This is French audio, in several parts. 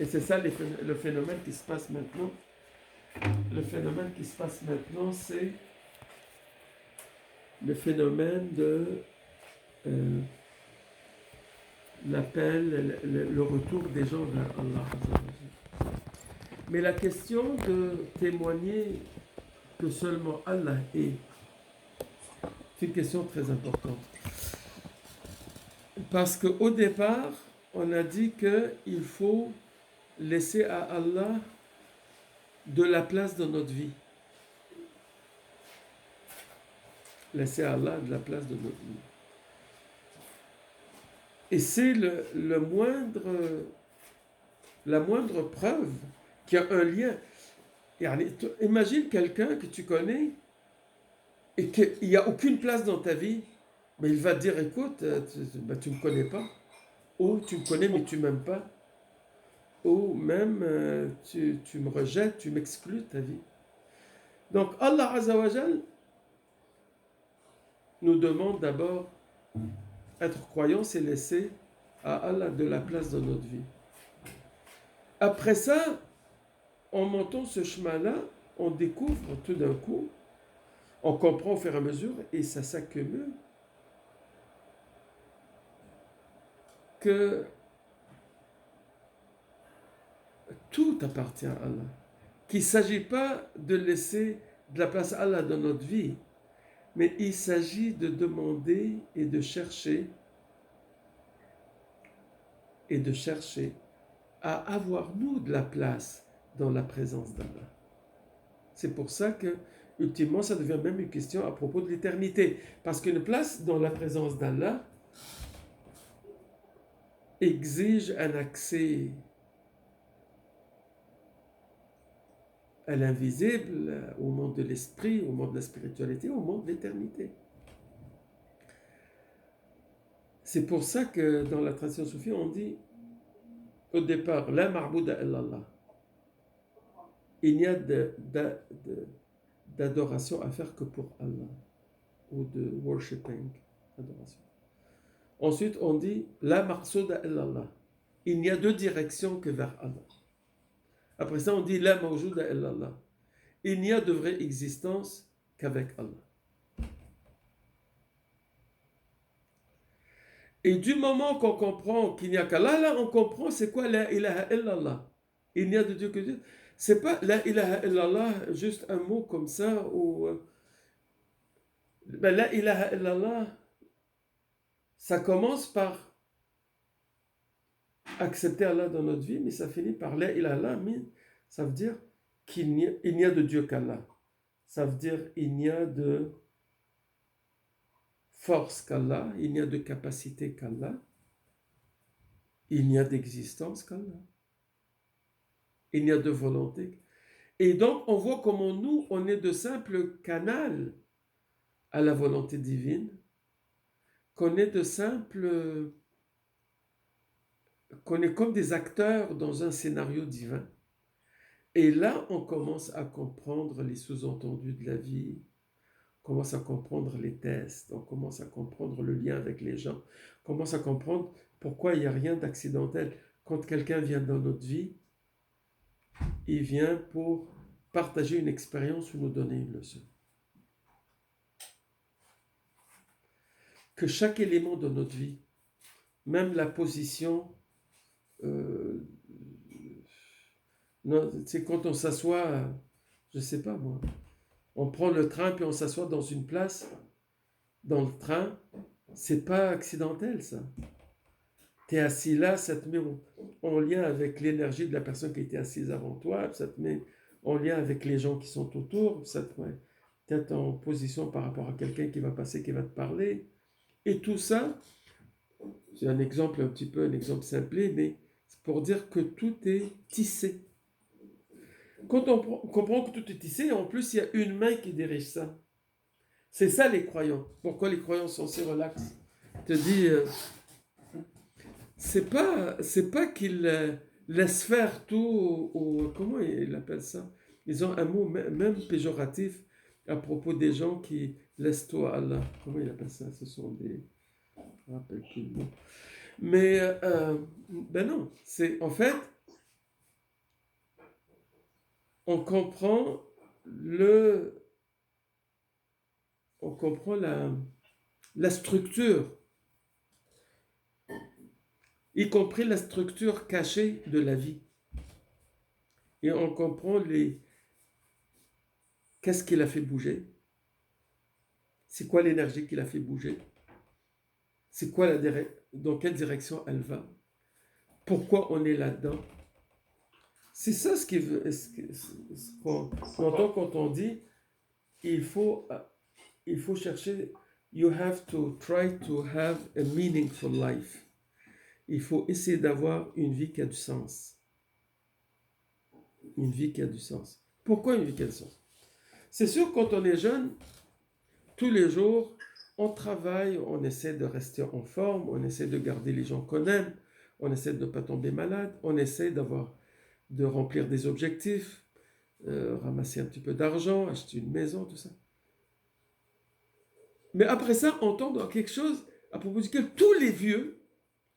Et c'est ça le phénomène qui se passe maintenant. Le phénomène qui se passe maintenant, c'est le phénomène de l'appel, le retour des gens vers Allah. Mais la question de témoigner que seulement Allah est, c'est une question très importante. Parce qu'au départ, on a dit qu'il faut laisser à Allah de la place dans notre vie. Laisser à Allah de la place dans notre vie. Et c'est la moindre preuve qu'il y a un lien. Imagine quelqu'un que tu connais et qu'il n'y a aucune place dans ta vie, mais il va te dire, écoute, tu ne me connais pas, ou tu me connais mais tu ne m'aimes pas, ou même tu me rejettes, tu m'exclus de ta vie. Donc Allah Azzawajal nous demande d'abord, être croyant, c'est laisser à Allah de la place dans notre vie. Après ça, en montant ce chemin-là, on découvre tout d'un coup, on comprend au fur et à mesure, et ça s'accumule, que tout appartient à Allah. Qu'il ne s'agit pas de laisser de la place à Allah dans notre vie, mais il s'agit de demander et de chercher à avoir nous de la place dans la présence d'Allah. C'est pour ça que, ultimement, ça devient même une question à propos de l'éternité. Parce qu'une place dans la présence d'Allah exige un accès à l'invisible, au monde de l'esprit, au monde de la spiritualité, au monde de l'éternité. C'est pour ça que dans la tradition soufie, on dit au départ, la ma'bouda illallah. Il n'y a d'adoration à faire que pour Allah, ou de worshipping, adoration. Ensuite, on dit la maqsouda illallah. Il n'y a deux directions que vers Allah. Après ça, on dit la mawjouda illallah. Il n'y a de vraie existence qu'avec Allah. Et du moment qu'on comprend qu'il n'y a qu'Allah, là, on comprend c'est quoi la ilaha illallah. Il n'y a de Dieu que Dieu. C'est pas la ilaha illallah, juste un mot comme ça, ou. La ilaha illallah, ça commence par accepter Allah dans notre vie, mais ça finit par la ilaha illallah, mais ça veut dire qu'il n'y a de Dieu qu'Allah. Ça veut dire il n'y a de force qu'Allah, il n'y a de capacité qu'Allah, il n'y a d'existence qu'Allah, il n'y a de volonté. Et donc on voit comment nous, on est de simples canaux à la volonté divine, qu'on est qu'on est comme des acteurs dans un scénario divin. Et là, on commence à comprendre les sous-entendus de la vie, on commence à comprendre les tests, on commence à comprendre le lien avec les gens, on commence à comprendre pourquoi il n'y a rien d'accidentel. Quand quelqu'un vient dans notre vie, il vient pour partager une expérience ou nous donner une leçon. Que chaque élément de notre vie, même la position, c'est quand on s'assoit, je ne sais pas moi, on prend le train puis on s'assoit dans une place, dans le train, c'est pas accidentel ça. Tu es assis là, ça te met en lien avec l'énergie de la personne qui était assise avant toi, ça te met en lien avec les gens qui sont autour, ça te met peut-être en position par rapport à quelqu'un qui va passer, qui va te parler. Et tout ça, c'est un exemple un petit peu, un exemple simplé, mais c'est pour dire que tout est tissé. Quand on comprend que tout est tissé, en plus, il y a une main qui dirige ça. C'est ça les croyants. Pourquoi les croyants sont si relax? Je te dis, c'est pas qu'ils laissent faire tout, ou comment ils appellent ça? Ils ont un mot même péjoratif à propos des gens qui laissent tout à Allah. Comment ils appellent ça? Ce sont des... Je ne me rappelle plus le mot. Mais, ben non, c'est en fait, on comprend le, on comprend la structure, y compris la structure cachée de la vie. Et on comprend qu'est-ce qui l'a fait bouger, c'est quoi l'énergie qui l'a fait bouger, c'est quoi dans quelle direction elle va, pourquoi on est là-dedans. C'est ça ce qu'on entend quand on dit il faut chercher, you have to try to have a meaningful life. Il faut essayer d'avoir une vie qui a du sens. Une vie qui a du sens. Pourquoi une vie qui a du sens? C'est sûr, quand on est jeune, tous les jours, on travaille, on essaie de rester en forme, on essaie de garder les gens qu'on aime, on essaie de ne pas tomber malade, on essaie de remplir des objectifs, ramasser un petit peu d'argent, acheter une maison, tout ça. Mais après ça, on tombe dans quelque chose à propos duquel tous les vieux,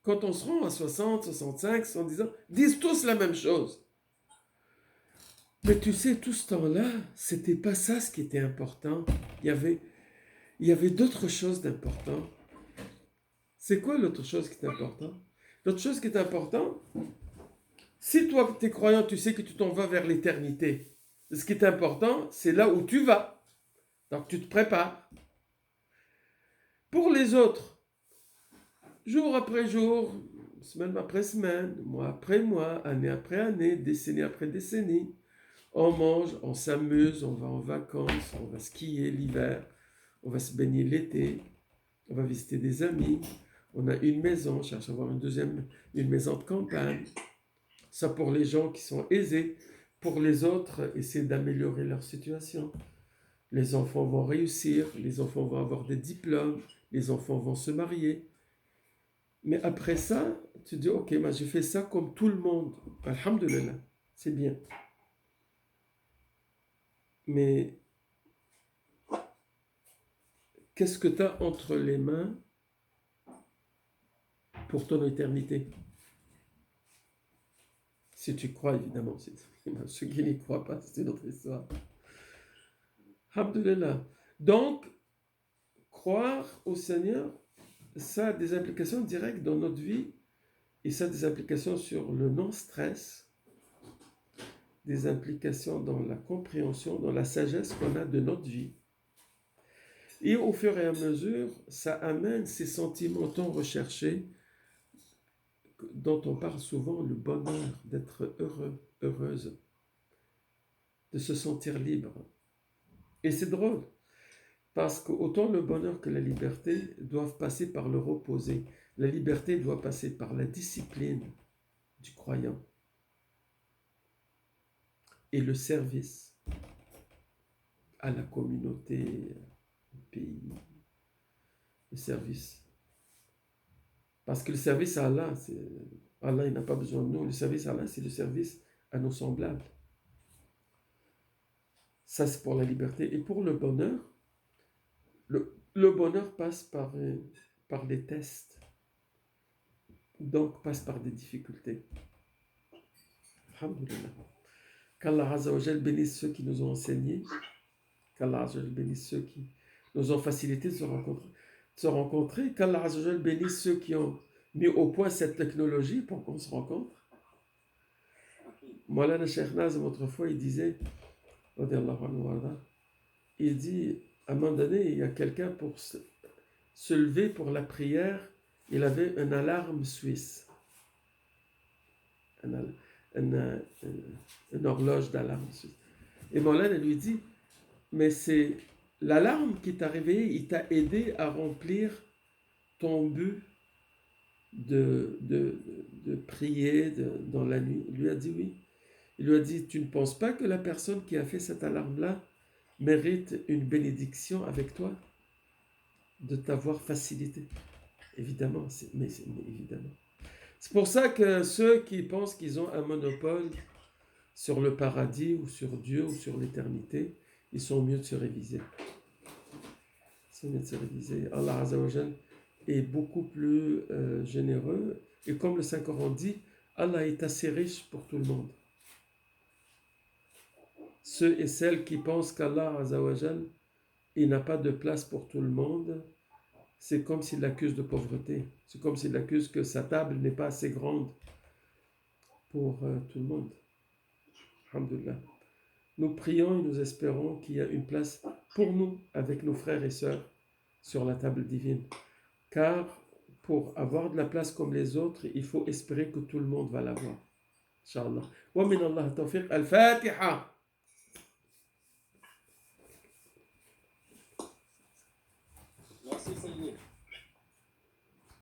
quand on se rend à 60, 65, 70 ans, disent tous la même chose. Mais tu sais, tout ce temps-là, c'était pas ça ce qui était important. Il y avait d'autres choses d'important. C'est quoi l'autre chose qui est importante? L'autre chose qui est importante, si toi, tu es croyant, tu sais que tu t'en vas vers l'éternité. Ce qui est important, c'est là où tu vas. Donc tu te prépares. Pour les autres, jour après jour, semaine après semaine, mois après mois, année après année, décennie après décennie, on mange, on s'amuse, on va en vacances, on va skier l'hiver, on va se baigner l'été, on va visiter des amis, on a une maison, on cherche à avoir une maison de campagne. Ça pour les gens qui sont aisés. Pour les autres, essayer d'améliorer leur situation. Les enfants vont réussir, les enfants vont avoir des diplômes, les enfants vont se marier. Mais après ça, tu dis, ok, moi j'ai fait ça comme tout le monde. Alhamdulillah, c'est bien. Mais qu'est-ce que tu as entre les mains pour ton éternité? Si tu crois, évidemment. Ceux qui n'y croient pas, c'est une autre histoire. Alhamdulillah. Donc, croire au Seigneur, ça a des implications directes dans notre vie et ça a des implications sur le non-stress, des implications dans la compréhension, dans la sagesse qu'on a de notre vie. Et au fur et à mesure, ça amène ces sentiments tant recherchés dont on parle souvent, le bonheur d'être heureux, heureuse, de se sentir libre. Et c'est drôle, parce qu'autant le bonheur que la liberté doivent passer par leur opposé. La liberté doit passer par la discipline du croyant et le service à la communauté, au pays, le service. Parce que le service à Allah, Allah il n'a pas besoin de nous. Le service à Allah, c'est le service à nos semblables. Ça, c'est pour la liberté. Et pour le bonheur, le bonheur passe par les tests. Donc, passe par des difficultés. Alhamdulillah. Qu'Allah Azza wa Jal bénisse ceux qui nous ont enseigné. Qu'Allah Azza wa Jal bénisse ceux qui nous ont facilité de se rencontrer. Qu'Allah Azza wa Jal bénisse ceux qui ont mis au point cette technologie pour qu'on se rencontre. Maulana Cheikh Nazm, autrefois, il disait, il dit, à un moment donné, il y a quelqu'un pour se lever pour la prière, il avait une alarme suisse. Une horloge d'alarme suisse. Et Maulana lui dit, mais c'est l'alarme qui t'a réveillé, il t'a aidé à remplir ton but de prier dans la nuit. Il lui a dit oui. Il lui a dit, tu ne penses pas que la personne qui a fait cette alarme-là mérite une bénédiction avec toi de t'avoir facilité? Évidemment, mais évidemment. C'est pour ça que ceux qui pensent qu'ils ont un monopole sur le paradis ou sur Dieu ou sur l'éternité, ils sont mieux de se réviser. Allah Azza wa Jal est beaucoup plus généreux. Et comme le Saint-Coran dit, Allah est assez riche pour tout le monde. ceux et celles qui pensent qu'Allah Azzawajal, il n'a pas de place pour tout le monde, c'est comme s'il l'accuse de pauvreté. C'est comme s'il accuse que sa table n'est pas assez grande pour tout le monde. Alhamdulillah. Nous prions et nous espérons qu'il y a une place pour nous avec nos frères et sœurs sur la table divine. Car pour avoir de la place comme les autres, il faut espérer que tout le monde va l'avoir. Inch'Allah. Wa min Allah tawfiq. Al-Fatiha.